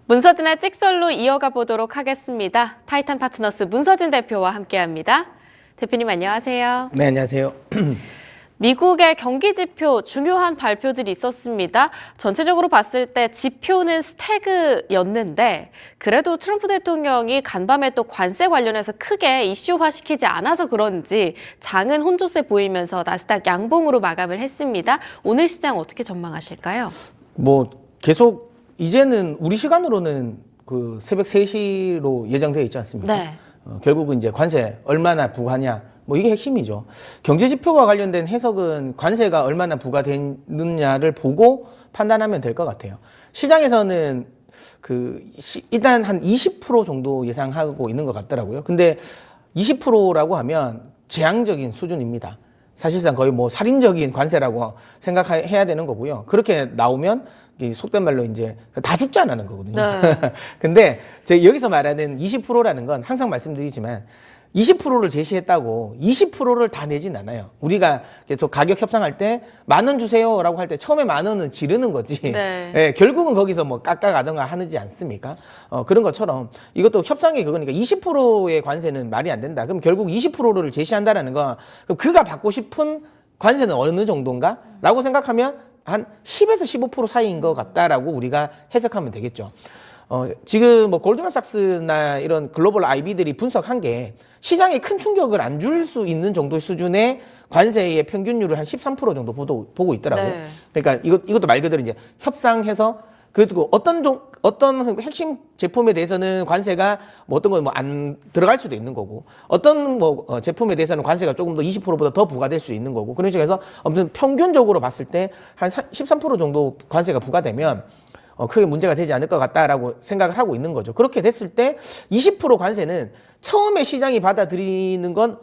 문서진의 찍설로 이어가 보도록 하겠습니다. 타이탄 파트너스 문서진 대표와 함께합니다. 대표님 안녕하세요. 네, 안녕하세요. 미국의 경기 지표 중요한 발표들이 있었습니다. 전체적으로 봤을 때 지표는 스태그였는데 그래도 트럼프 대통령이 간밤에 또 관세 관련해서 크게 이슈화시키지 않아서 그런지 장은 혼조세 보이면서 나스닥 양봉으로 마감을 했습니다. 오늘 시장 어떻게 전망하실까요? 뭐 계속 이제는 우리 시간으로는 그 새벽 3시로 예정되어 있지 않습니까? 네. 결국은 이제 관세 얼마나 부과하냐 뭐 이게 핵심이죠. 경제 지표와 관련된 해석은 관세가 얼마나 부과되느냐를 보고 판단하면 될 것 같아요. 시장에서는 일단 한 20% 정도 예상하고 있는 것 같더라고요. 근데 20%라고 하면 제한적인 수준입니다. 사실상 거의 뭐 살인적인 관세라고 생각해야 되는 거고요. 그렇게 나오면 속된 말로 이제 다 죽지 않는 거거든요. 네. 근데 제가 여기서 말하는 20%라는 건 항상 말씀드리지만 20%를 제시했다고 20%를 다 내진 않아요. 우리가 계속 가격 협상할 때 10,000원 주세요라고 할 때 처음에 10,000원은 지르는 거지. 네. 예, 결국은 거기서 뭐 깎아가든가 하지 않습니까? 그런 것처럼 이것도 협상의 그거니까 20%의 관세는 말이 안 된다. 그럼 결국 20%를 제시한다라는 건 그럼 그가 받고 싶은 관세는 어느 정도인가? 라고 생각하면 한 10에서 15% 사이인 것 같다라고 우리가 해석하면 되겠죠. 지금 뭐 골드만삭스나 이런 글로벌 IB들이 분석한 게 시장에 큰 충격을 안 줄 수 있는 정도의 수준의 관세의 평균율을 한 13% 정도 보고 있더라고요. 네. 그러니까 이것도 말 그대로 이제 협상해서 그리고 어떤 핵심 제품에 대해서는 관세가 뭐 어떤 건 뭐 안 들어갈 수도 있는 거고 어떤 뭐 제품에 대해서는 관세가 조금 더 20%보다 더 부과될 수 있는 거고 그런 식으로 해서 아무튼 평균적으로 봤을 때 한 13% 정도 관세가 부과되면 크게 문제가 되지 않을 것 같다라고 생각을 하고 있는 거죠. 그렇게 됐을 때 20% 관세는 처음에 시장이 받아들이는 건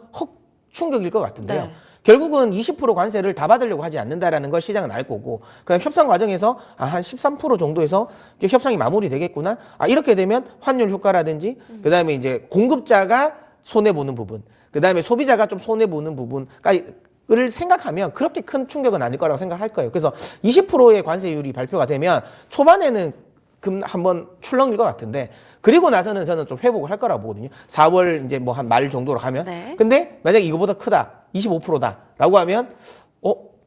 충격일 것 같은데요. 네. 결국은 20% 관세를 다 받으려고 하지 않는다라는 걸 시장은 알 거고 그다음 협상 과정에서 한 13% 정도에서 협상이 마무리되겠구나. 이렇게 되면 환율 효과라든지 그다음에 이제 공급자가 손해 보는 부분, 그다음에 소비자가 좀 손해 보는 부분까지 를 생각하면 그렇게 큰 충격은 아닐 거라고 생각할 거예요. 그래서 20%의 관세율이 발표가 되면 초반에는 한번 출렁일 것 같은데 그리고 나서는 저는 좀 회복을 할 거라고 보거든요. 4월 이제 뭐 한 말 정도로 가면. 네. 근데 만약에 이거보다 크다. 25%다라고 하면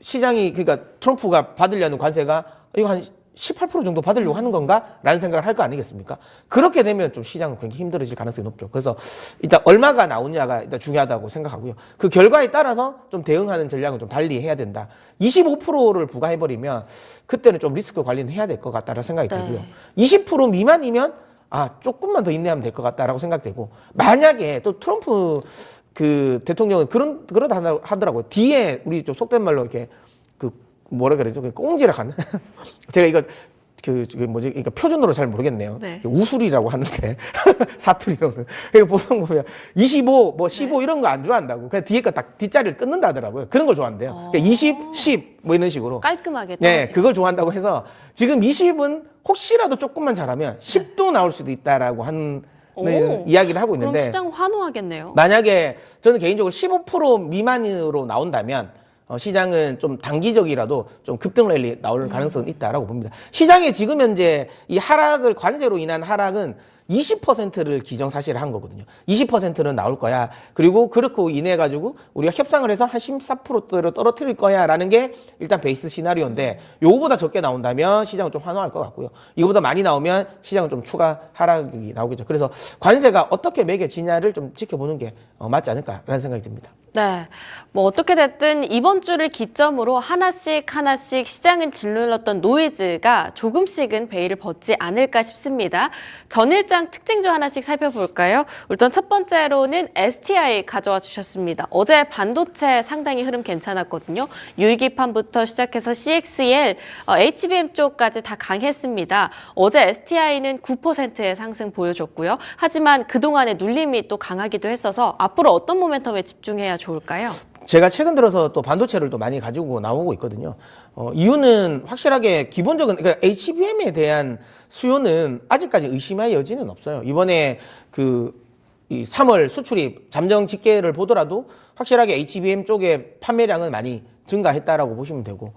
시장이 그러니까 트럼프가 받으려는 관세가 이거 한 18% 정도 받으려고 하는 건가? 라는 생각을 할 거 아니겠습니까? 그렇게 되면 좀 시장은 굉장히 힘들어질 가능성이 높죠. 그래서 일단 얼마가 나오냐가 일단 중요하다고 생각하고요. 그 결과에 따라서 좀 대응하는 전략은 좀 달리 해야 된다. 25%를 부과해버리면 그때는 좀 리스크 관리는 해야 될 것 같다라는 생각이 들고요. 20% 미만이면 조금만 더 인내하면 될 것 같다라고 생각되고 만약에 또 트럼프 그 대통령은 그러다 하더라고요. 뒤에 우리 좀 속된 말로 이렇게 뭐라 그러죠? 꽁지락 하는? 제가 이거 그러니까 표준어로 잘 모르겠네요. 네. 우술이라고 하는데 사투리로는. 그러니까 보통 보면 25, 뭐 15 이런 거 안 좋아한다고. 그냥 뒤에 거 딱 뒷자리를 끊는다 하더라고요. 그런 걸 좋아한대요. 그러니까 20, 10 뭐 이런 식으로. 깔끔하게 네, 떨어지고. 그걸 좋아한다고 해서 지금 20은 혹시라도 조금만 잘하면 10도 나올 수도 있다라고 하는 이야기를 하고 있는데. 그럼 시장 환호하겠네요. 만약에 저는 개인적으로 15% 미만으로 나온다면 시장은 좀 단기적이라도 좀 급등 랠리 나올 가능성은 있다라고 봅니다. 시장에 지금 현재 이 관세로 인한 하락은 20%를 기정사실을 한 거거든요. 20%는 나올 거야. 그리고 그렇고 인해 가지고 우리가 협상을 해서 한 14%대로 떨어뜨릴 거야라는 게 일단 베이스 시나리오인데 요거보다 적게 나온다면 시장은 좀 환호할 것 같고요. 이거보다 많이 나오면 시장은 좀 추가 하락이 나오겠죠. 그래서 관세가 어떻게 매겨지냐를 좀 지켜보는 게 맞지 않을까라는 생각이 듭니다. 네, 뭐 어떻게 됐든 이번 주를 기점으로 하나씩 시장을 짓눌렀던 노이즈가 조금씩은 베일을 벗지 않을까 싶습니다. 전일장 특징주 하나씩 살펴볼까요? 일단 첫 번째로는 STI 가져와 주셨습니다. 어제 반도체 상당히 흐름 괜찮았거든요. 유일기판부터 시작해서 CXL, HBM 쪽까지 다 강했습니다. 어제 STI는 9%의 상승 보여줬고요. 하지만 그동안의 눌림이 또 강하기도 했어서 앞으로 어떤 모멘텀에 집중해야 좋을까요? 제가 최근 들어서 또 반도체를 또 많이 가지고 나오고 있거든요. 이유는 확실하게 기본적인 그러니까 HBM에 대한 수요는 아직까지 의심할 여지는 없어요. 이번에 이 3월 수출입 잠정 집계를 보더라도 확실하게 HBM 쪽의 판매량은 많이 증가했다라고 보시면 되고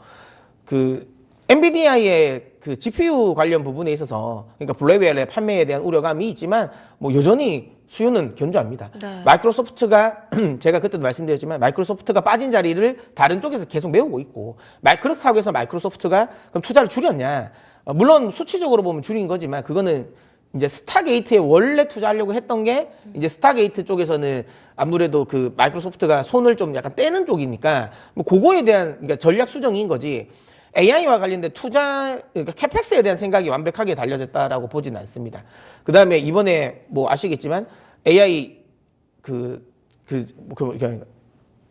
엔비디아의 그 GPU 관련 부분에 있어서 그러니까 블랙웨어의 판매에 대한 우려감이 있지만 뭐 여전히 수요는 견조합니다. 네. 마이크로소프트가 제가 그때도 말씀드렸지만 마이크로소프트가 빠진 자리를 다른 쪽에서 계속 메우고 있고 그렇다고 해서 마이크로소프트가 그럼 투자를 줄였냐? 물론 수치적으로 보면 줄인 거지만 그거는 이제 스타게이트에 원래 투자하려고 했던 게 이제 스타게이트 쪽에서는 아무래도 그 마이크로소프트가 손을 좀 약간 떼는 쪽이니까 뭐 그거에 대한 그러니까 전략 수정인 거지. AI와 관련된 투자, 그러니까 캐펙스에 대한 생각이 완벽하게 달려졌다라고 보지는 않습니다. 그 다음에 이번에 뭐 아시겠지만 AI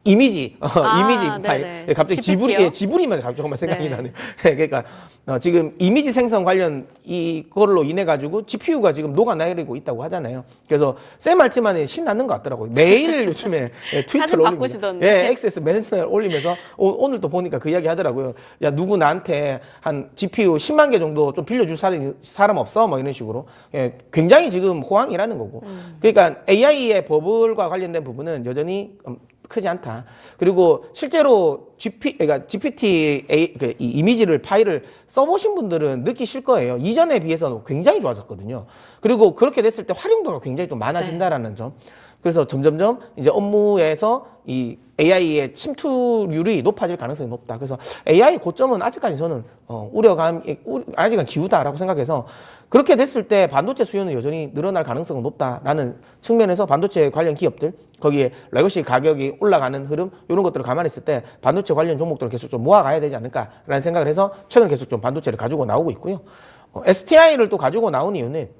이미지 파일. 네네. 갑자기 GPT요? 지브리만 조금만 생각이 네. 나네요. 그러니까 지금 이미지 생성 관련 이걸로 인해 가지고 GPU가 지금 녹아내리고 있다고 하잖아요. 그래서 샘 알트만이 신나는 것 같더라고요. 매일 요즘에 트위터를 사진 올립니다. 바꾸시던데. 예, 엑세스 맨날 올리면서 오늘 또 보니까 그 이야기 하더라고요. 야, 누구 나한테 한 GPU 10만 개 정도 좀 빌려줄 사람 없어? 뭐 이런 식으로. 예, 굉장히 지금 호황이라는 거고. 그러니까 AI의 버블과 관련된 부분은 여전히 크지 않다. 그리고 실제로 그러니까 GPT 이 이미지를 파일을 써보신 분들은 느끼실 거예요. 이전에 비해서는 굉장히 좋아졌거든요. 그리고 그렇게 됐을 때 활용도가 굉장히 좀 많아진다라는 점. 그래서 점점점 이제 업무에서 이 AI의 침투율이 높아질 가능성이 높다. 그래서 AI 고점은 아직까지 저는 아직은 기우다라고 생각해서 그렇게 됐을 때 반도체 수요는 여전히 늘어날 가능성은 높다라는 측면에서 반도체 관련 기업들 거기에 레거시 가격이 올라가는 흐름 이런 것들을 감안했을 때 반도체 관련 종목들을 계속 좀 모아가야 되지 않을까라는 생각을 해서 최근 계속 좀 반도체를 가지고 나오고 있고요. STI를 또 가지고 나온 이유는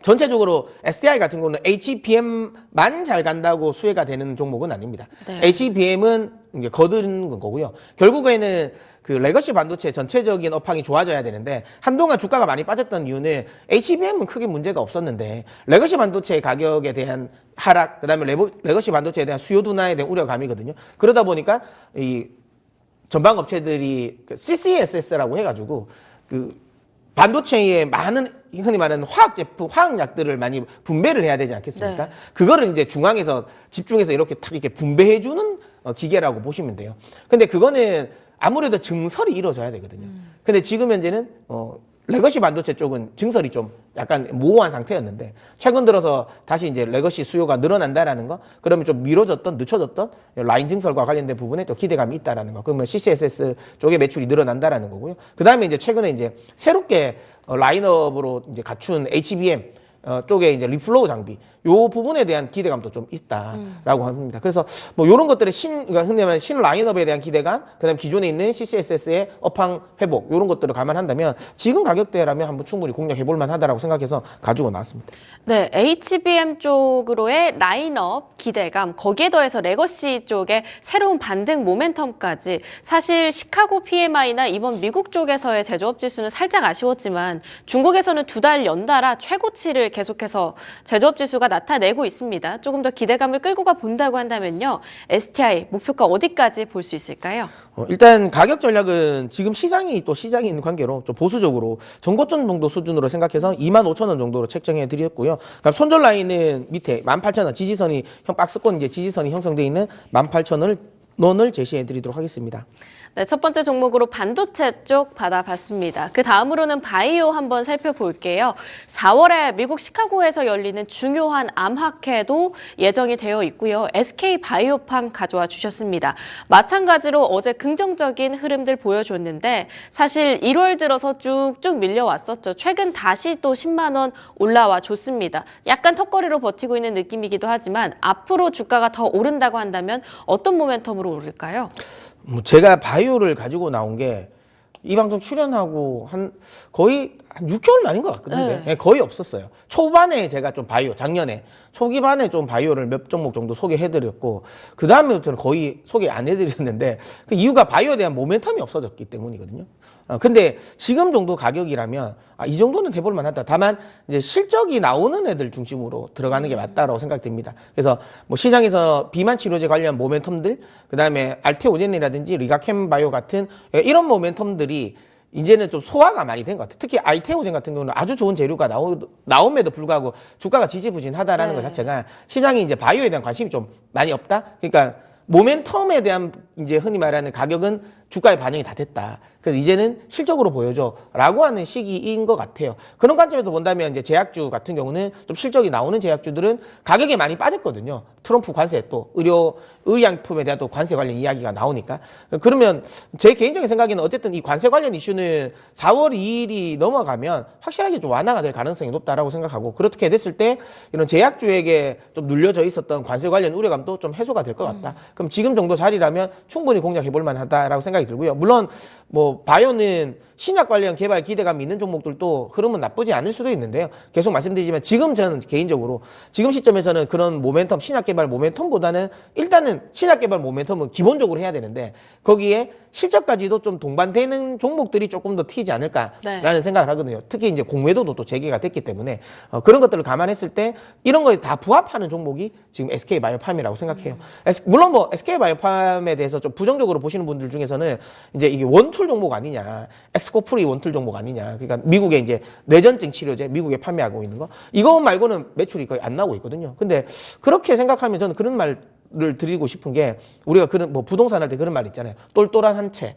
전체적으로 STI 같은 경우는 HBM만 잘 간다고 수혜가 되는 종목은 아닙니다. 네. HBM은 이제 거두는 거고요. 결국에는 그 레거시 반도체 전체적인 업황이 좋아져야 되는데 한동안 주가가 많이 빠졌던 이유는 HBM은 크게 문제가 없었는데 레거시 반도체 가격에 대한 하락, 그다음에 레거시 반도체에 대한 수요 둔화에 대한 우려감이거든요. 그러다 보니까 이 전방 업체들이 CCSS라고 해가지고 그 반도체에 많은 흔히 말하는 화학 제품, 화학약들을 많이 분배를 해야 되지 않겠습니까? 네. 그거를 이제 중앙에서 집중해서 이렇게 탁 이렇게 분배해주는 기계라고 보시면 돼요. 근데 그거는 아무래도 증설이 이루어져야 되거든요. 근데 지금 현재는 레거시 반도체 쪽은 증설이 좀 약간 모호한 상태였는데 최근 들어서 다시 이제 레거시 수요가 늘어난다라는 거, 그러면 좀 미뤄졌던 늦춰졌던 라인 증설과 관련된 부분에 또 기대감이 있다라는 거. 그러면 CCSS 쪽의 매출이 늘어난다라는 거고요. 그 다음에 이제 최근에 이제 새롭게 라인업으로 이제 갖춘 HBM 쪽에 이제 리플로우 장비 요 부분에 대한 기대감도 좀 있다라고 합니다. 그래서 뭐 이런 것들의 그러니까 흔히 말하는 신 라인업에 대한 기대감, 그다음 기존에 있는 CCSS의 업황 회복 이런 것들을 감안한다면 지금 가격대라면 한번 충분히 공략해볼 만하다라고 생각해서 가지고 나왔습니다. 네, HBM 쪽으로의 라인업 기대감, 거기에 더해서 레거시 쪽의 새로운 반등 모멘텀까지 사실 시카고 PMI나 이번 미국 쪽에서의 제조업 지수는 살짝 아쉬웠지만 중국에서는 2달 연달아 최고치를 계속해서 제조업 지수가 나타내고 있습니다. 조금 더 기대감을 끌고 가 본다고 한다면요. STI 목표가 어디까지 볼 수 있을까요? 일단 가격 전략은 지금 시장이 있는 관계로 좀 보수적으로 전고점 정도 수준으로 생각해서 25,000원 정도로 책정해 드렸고요. 그럼 손절 라인은 밑에 18,000원 지지선이 박스권 이제 지지선이 형성되어 있는 18,000원을 제시해 드리도록 하겠습니다. 네, 첫 번째 종목으로 반도체 쪽 받아봤습니다. 그 다음으로는 바이오 한번 살펴볼게요. 4월에 미국 시카고에서 열리는 중요한 암학회도 예정이 되어 있고요. SK 바이오팜 가져와 주셨습니다. 마찬가지로 어제 긍정적인 흐름들 보여줬는데 사실 1월 들어서 쭉쭉 밀려왔었죠. 최근 다시 또 10만 원 올라와 줬습니다. 약간 턱걸이로 버티고 있는 느낌이기도 하지만 앞으로 주가가 더 오른다고 한다면 어떤 모멘텀으로 오를까요? 제가 바이오를 가지고 나온 게 이 방송 출연하고 거의 한 6개월 만인 것 같거든요. 네. 네, 거의 없었어요. 초반에 제가 좀 바이오, 작년에 초기반에 좀 바이오를 몇 종목 정도 소개해드렸고 그 다음부터는 거의 소개 안 해드렸는데 그 이유가 바이오에 대한 모멘텀이 없어졌기 때문이거든요. 근데 지금 정도 가격이라면 이 정도는 해볼 만하다. 다만 이제 실적이 나오는 애들 중심으로 들어가는 게 맞다라고 생각됩니다. 그래서 뭐 시장에서 비만 치료제 관련 모멘텀들, 그 다음에 알테오젠이라든지 리가캠 바이오 같은 이런 모멘텀들이 이제는 좀 소화가 많이 된 것 같아요. 특히 알테오젠 같은 경우는 아주 좋은 재료가 나옴에도 불구하고 주가가 지지부진하다라는 것 자체가 시장이 이제 바이오에 대한 관심이 좀 많이 없다. 그러니까 모멘텀에 대한 이제 흔히 말하는 가격은 주가에 반영이 다 됐다. 그래서 이제는 실적으로 보여줘라고 하는 시기인 것 같아요. 그런 관점에서 본다면 이제 제약주 같은 경우는 좀 실적이 나오는 제약주들은 가격이 많이 빠졌거든요. 트럼프 관세 또 의약품에 대한 또 관세 관련 이야기가 나오니까. 그러면 제 개인적인 생각에는 어쨌든 이 관세 관련 이슈는 4월 2일이 넘어가면 확실하게 좀 완화가 될 가능성이 높다라고 생각하고, 그렇게 됐을 때 이런 제약주에게 좀 눌려져 있었던 관세 관련 우려감도 좀 해소가 될 것 같다. 그럼 지금 정도 자리라면 충분히 공략해 볼 만하다라고 생각이 들고요. 물론 뭐 바이오는 신약 관련 개발 기대감이 있는 종목들도 흐름은 나쁘지 않을 수도 있는데요. 계속 말씀드리지만 지금 저는 개인적으로 지금 시점에서는 그런 모멘텀, 신약 개발 모멘텀보다는 일단은 신약 개발 모멘텀은 기본적으로 해야 되는데 거기에 실적까지도 좀 동반되는 종목들이 조금 더 튀지 않을까라는 생각을 하거든요. 특히 이제 공매도도 또 재개가 됐기 때문에 그런 것들을 감안했을 때 이런 거에 다 부합하는 종목이 지금 SK바이오팜이라고 생각해요. 물론 뭐 SK바이오팜에 대해서 좀 부정적으로 보시는 분들 중에서는 이제 이게 원툴 종목 아니냐, 엑스코프리 원툴 종목 아니냐. 그러니까 미국의 이제 뇌전증 치료제 미국에 판매하고 있는 거 이거 말고는 매출이 거의 안 나오고 있거든요. 근데 그렇게 생각하면 저는 그런 말을 드리고 싶은 게 우리가 그런 뭐 부동산 할 때 그런 말 있잖아요. 똘똘한 한 채.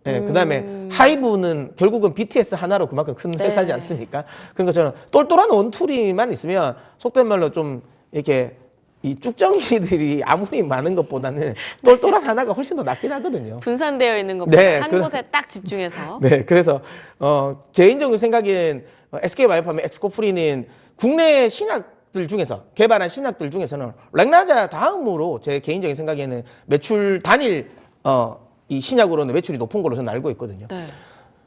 네, 그다음에 하이브는 결국은 BTS 하나로 그만큼 큰 회사지 않습니까? 그런 것처럼 똘똘한 원툴이만 있으면 속된 말로 좀 이렇게 이 쭉정이들이 아무리 많은 것보다는 똘똘한 하나가 훨씬 더 낫긴 하거든요. 분산되어 있는 것보다 네, 한 곳에 딱 집중해서. 네, 그래서 개인적인 생각엔 SK바이오팜의 엑스코프리는 국내 신약들 중에서 개발한 신약들 중에서는 렉나자 다음으로 제 개인적인 생각에는 매출 단일 이 신약으로는 매출이 높은 걸로 저는 알고 있거든요. 네.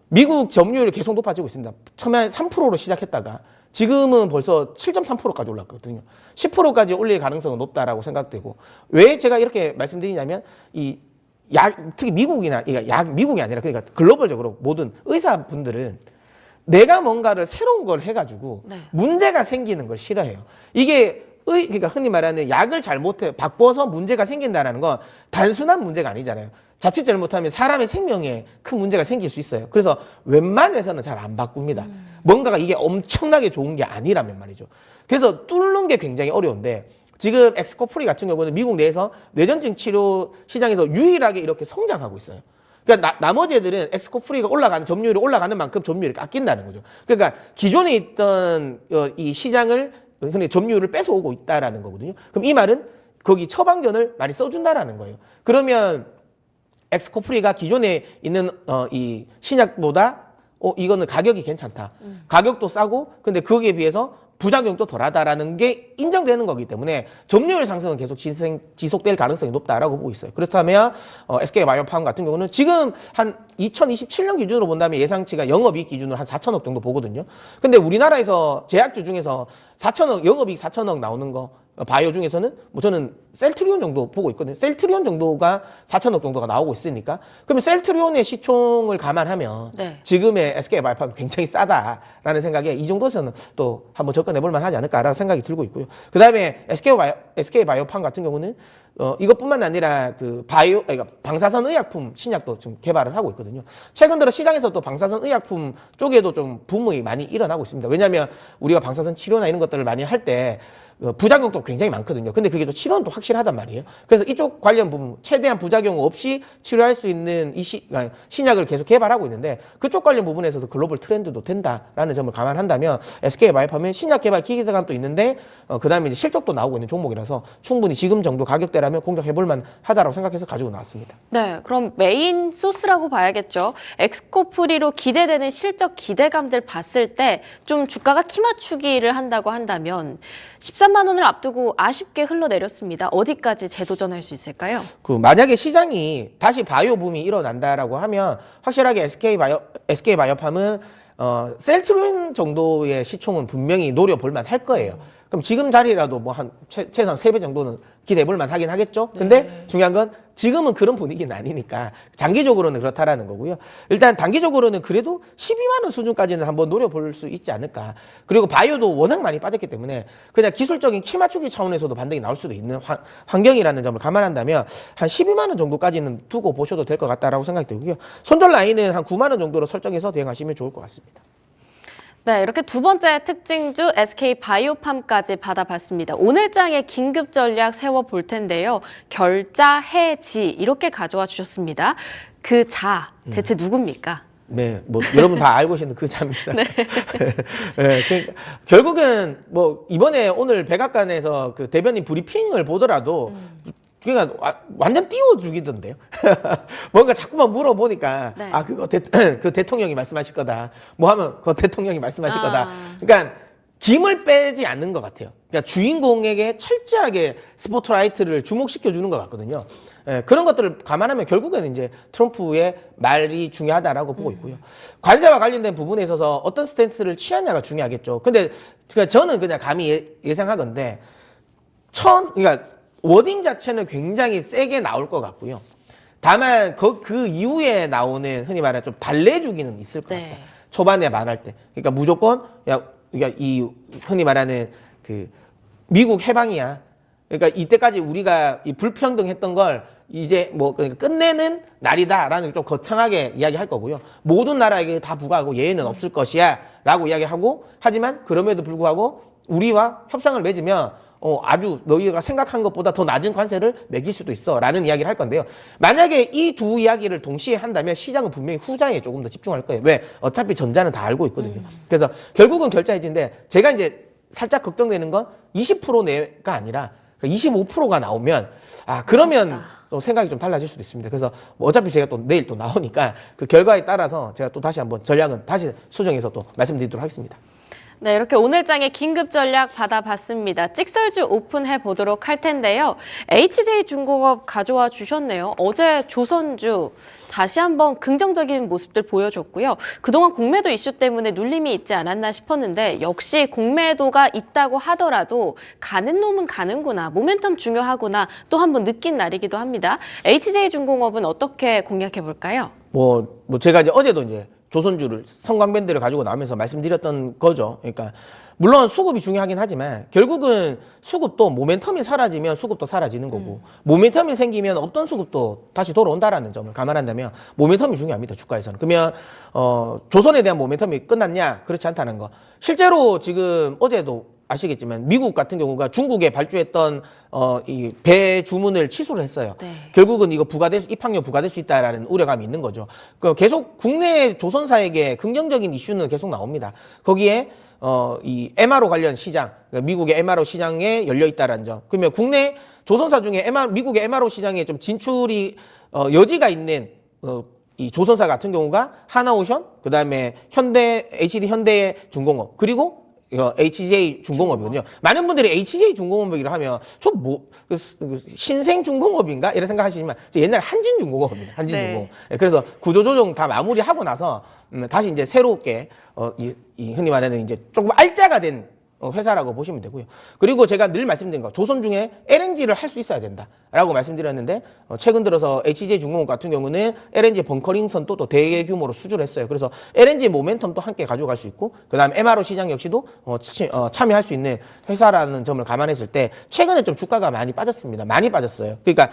미국 점유율이 계속 높아지고 있습니다. 처음에 3%로 시작했다가 지금은 벌써 7.3%까지 올랐거든요. 10%까지 올릴 가능성은 높다라고 생각되고, 왜 제가 이렇게 말씀드리냐면 이 특히 미국이나 미국이 아니라 그러니까 글로벌적으로 모든 의사분들은 내가 뭔가를 새로운 걸 해가지고 문제가 생기는 걸 싫어해요. 이게 그러니까 흔히 말하는 약을 잘못해 바꿔서 문제가 생긴다는 건 단순한 문제가 아니잖아요. 자칫 잘못하면 사람의 생명에 큰 문제가 생길 수 있어요. 그래서 웬만해서는 잘 안 바꿉니다. 뭔가가 이게 엄청나게 좋은 게 아니라면 말이죠. 그래서 뚫는 게 굉장히 어려운데 지금 엑스코프리 같은 경우는 미국 내에서 뇌전증 치료 시장에서 유일하게 이렇게 성장하고 있어요. 그러니까 나머지 애들은 엑스코프리가 올라가는 점유율이 올라가는 만큼 점유율이 깎인다는 거죠. 그러니까 기존에 있던 이 시장을 근데 점유율을 뺏어오고 있다라는 거거든요. 그럼 이 말은 거기 처방전을 많이 써준다라는 거예요. 그러면 엑스코프리가 기존에 있는 이 신약보다 이거는 가격이 괜찮다. 가격도 싸고 근데 거기에 비해서 부작용도 덜하다라는 게 인정되는 거기 때문에 점유율 상승은 계속 지속될 가능성이 높다라고 보고 있어요. 그렇다면 SK바이오팜 같은 경우는 지금 한 2027년 기준으로 본다면 예상치가 영업이익 기준으로 한 4천억 정도 보거든요. 근데 우리나라에서 제약주 중에서 4천억 영업이익 4천억 나오는 거 바이오 중에서는 뭐 저는 셀트리온 정도 보고 있거든요. 셀트리온 정도가 4천억 정도가 나오고 있으니까 그러면 셀트리온의 시총을 감안하면 지금의 SK바이오팜이 굉장히 싸다라는 생각에 이 정도에서는 또 한번 접근해 볼 만하지 않을까라는 생각이 들고 있고요. 그다음에 SK바이오팜 같은 경우는 이것뿐만 아니라 그러니까 방사선 의약품 신약도 좀 개발을 하고 있거든요. 최근 들어 시장에서 또 방사선 의약품 쪽에도 좀 붐이 많이 일어나고 있습니다. 왜냐하면 우리가 방사선 치료나 이런 것들을 많이 할 때 부작용도 굉장히 많거든요. 근데 그게 또 치료는 또 확실하단 말이에요. 그래서 이쪽 관련 부분 최대한 부작용 없이 치료할 수 있는 신약을 계속 개발하고 있는데 그쪽 관련 부분에서도 글로벌 트렌드도 된다라는 점을 감안한다면 SK바이오팜은 신약 개발 기대감도 있는데 그다음에 이제 실적도 나오고 있는 종목이라서 충분히 지금 정도 가격대라면 공략해볼 만하다라고 생각해서 가지고 나왔습니다. 네, 그럼 메인 소스라고 봐야겠죠. 엑스코프리로 기대되는 실적 기대감들 봤을 때 좀 주가가 키 맞추기를 한다고 한다면 13만 원을 앞두고 아쉽게 흘러내렸습니다. 어디까지 재도전할 수 있을까요? 만약에 시장이 다시 바이오 붐이 일어난다라고 하면 확실하게 SK바이오팜은 셀트리온 정도의 시총은 분명히 노려볼 만할 거예요. 그럼 지금 자리라도 뭐 한 최소한 3배 정도는 기대해 볼 만하긴 하겠죠. 근데 중요한 건 지금은 그런 분위기는 아니니까 장기적으로는 그렇다라는 거고요. 일단 단기적으로는 그래도 12만 원 수준까지는 한번 노려볼 수 있지 않을까. 그리고 바이오도 워낙 많이 빠졌기 때문에 그냥 기술적인 키 맞추기 차원에서도 반등이 나올 수도 있는 환경이라는 점을 감안한다면 한 12만 원 정도까지는 두고 보셔도 될 것 같다라고 생각이 들고요. 손절 라인은 한 9만 원 정도로 설정해서 대응하시면 좋을 것 같습니다. 네, 이렇게 두 번째 특징주 SK바이오팜까지 받아봤습니다. 오늘 장에 긴급 전략 세워볼 텐데요. 결자, 해지 이렇게 가져와 주셨습니다. 그 자, 대체 누굽니까? 네, 뭐 여러분 다 알고 계시는 그 자입니다. 네. 네, 그러니까 결국은 뭐 이번에 오늘 백악관에서 그 대변인 브리핑을 보더라도 그러니까 완전 띄워주기던데요. 뭔가 자꾸만 물어보니까 네. 아 그거 그 대통령이 말씀하실 거다. 뭐 하면 그거 대통령이 말씀하실 거다. 아. 그러니까 김을 빼지 않는 것 같아요. 그러니까 주인공에게 철저하게 스포트라이트를 주목시켜 주는 것 같거든요. 예, 그런 것들을 감안하면 결국에는 이제 트럼프의 말이 중요하다라고 보고 있고요. 관세와 관련된 부분에 있어서 어떤 스탠스를 취하냐가 중요하겠죠. 근데 저는 그냥 감히 예상하건데 그러니까 워딩 자체는 굉장히 세게 나올 것 같고요. 다만 그 이후에 나오는 흔히 말하는 좀 달래주기는 있을 것 같다. 네. 초반에 말할 때. 그러니까 무조건 그러니까 이 흔히 말하는 그 미국 해방이야. 그러니까 이때까지 우리가 이 불평등했던 걸 이제 뭐 그러니까 끝내는 날이다라는 좀 거창하게 이야기할 거고요. 모든 나라에게 다 부과하고 예외는 없을 것이야라고 이야기하고 하지만 그럼에도 불구하고 우리와 협상을 맺으면 아주 너희가 생각한 것보다 더 낮은 관세를 매길 수도 있어라는 이야기를 할 건데요. 만약에 이 두 이야기를 동시에 한다면 시장은 분명히 후자에 조금 더 집중할 거예요. 왜? 어차피 전자는 다 알고 있거든요. 그래서 결국은 결자 해지인데 제가 이제 살짝 걱정되는 건 20% 내가 아니라 25%가 나오면 그러면 또 생각이 좀 달라질 수도 있습니다. 그래서 어차피 제가 또 내일 또 나오니까 그 결과에 따라서 제가 또 다시 한번 전략은 다시 수정해서 또 말씀드리도록 하겠습니다. 네, 이렇게 오늘 장에 긴급 전략 받아봤습니다. 찍설주 오픈해 보도록 할 텐데요. HJ중공업 가져와 주셨네요. 어제 조선주 다시 한번 긍정적인 모습들 보여줬고요. 그동안 공매도 이슈 때문에 눌림이 있지 않았나 싶었는데 역시 공매도가 있다고 하더라도 가는 놈은 가는구나, 모멘텀 중요하구나 또 한번 느낀 날이기도 합니다. HJ중공업은 어떻게 공략해 볼까요? 뭐 제가 이제 어제도 이제 조선주를 성광밴드를 가지고 나오면서 말씀드렸던 거죠. 그러니까 물론 수급이 중요하긴 하지만 결국은 수급도 모멘텀이 사라지면 수급도 사라지는 거고 모멘텀이 생기면 어떤 수급도 다시 돌아온다라는 점을 감안한다면 모멘텀이 중요합니다. 주가에서는. 그러면 조선에 대한 모멘텀이 끝났냐? 그렇지 않다는 거. 실제로 지금 어제도 아시겠지만 미국 같은 경우가 중국에 발주했던 이 배 주문을 취소를 했어요. 네. 결국은 이거 입항료 부과될 수 있다라는 우려감이 있는 거죠. 계속 국내 조선사에게 긍정적인 이슈는 계속 나옵니다. 거기에 이 MRO 관련 시장, 그러니까 미국의 MRO 시장에 열려 있다라는 점. 그러면 국내 조선사 중에 미국의 MRO 시장에 좀 진출이 여지가 있는 이 조선사 같은 경우가 하나오션, 그다음에 HD 현대 중공업, 그리고 이거 HJ중공업이거든요. 많은 분들이 HJ중공업이라 하면 신생 중공업인가 이런 생각하시지만 옛날 한진중공업입니다. 한진중공업. 네. 그래서 구조조정 다 마무리하고 나서 다시 이제 새롭게 이 흔히 말하는 이제 조금 알짜가 된 회사라고 보시면 되고요. 그리고 제가 늘 말씀드린 거, 조선 중에 LNG를 할 수 있어야 된다라고 말씀드렸는데 최근 들어서 HJ중공업 같은 경우는 LNG 벙커링선도 또 대규모로 수주를 했어요. 그래서 LNG 모멘텀도 함께 가져갈 수 있고, 그다음 MRO 시장 역시도 참여할 수 있는 회사라는 점을 감안했을 때 최근에 좀 주가가 많이 빠졌습니다. 많이 빠졌어요. 그러니까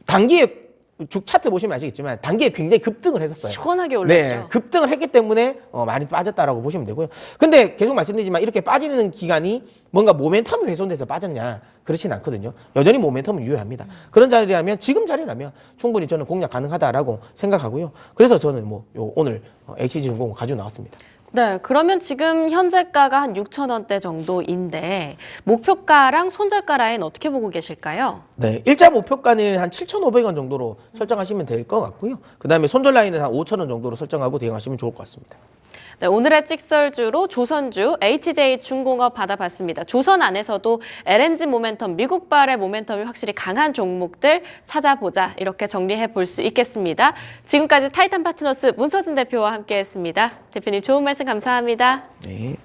단기에 주 차트 보시면 아시겠지만 단기에 굉장히 급등을 했었어요. 시원하게 올랐죠. 네, 급등을 했기 때문에 많이 빠졌다라고 보시면 되고요. 근데 계속 말씀드리지만 이렇게 빠지는 기간이 뭔가 모멘텀이 훼손돼서 빠졌냐? 그렇진 않거든요. 여전히 모멘텀은 유효합니다. 그런 자리라면 지금 자리라면 충분히 저는 공략 가능하다라고 생각하고요. 그래서 저는 오늘 HJ중공업 가지고 나왔습니다. 네, 그러면 지금 현재가가 한 6,000원대 정도인데 목표가랑 손절가 라인 어떻게 보고 계실까요? 네, 일자 목표가는 한 7,500원 정도로 설정하시면 될 것 같고요. 그다음에 손절 라인은 한 5,000원 정도로 설정하고 대응하시면 좋을 것 같습니다. 네, 오늘의 찍설주로 조선주, HJ중공업 받아봤습니다. 조선 안에서도 LNG 모멘텀, 미국발의 모멘텀이 확실히 강한 종목들 찾아보자, 이렇게 정리해 볼 수 있겠습니다. 지금까지 타이탄 파트너스 문서진 대표와 함께했습니다. 대표님 좋은 말씀 감사합니다. 네.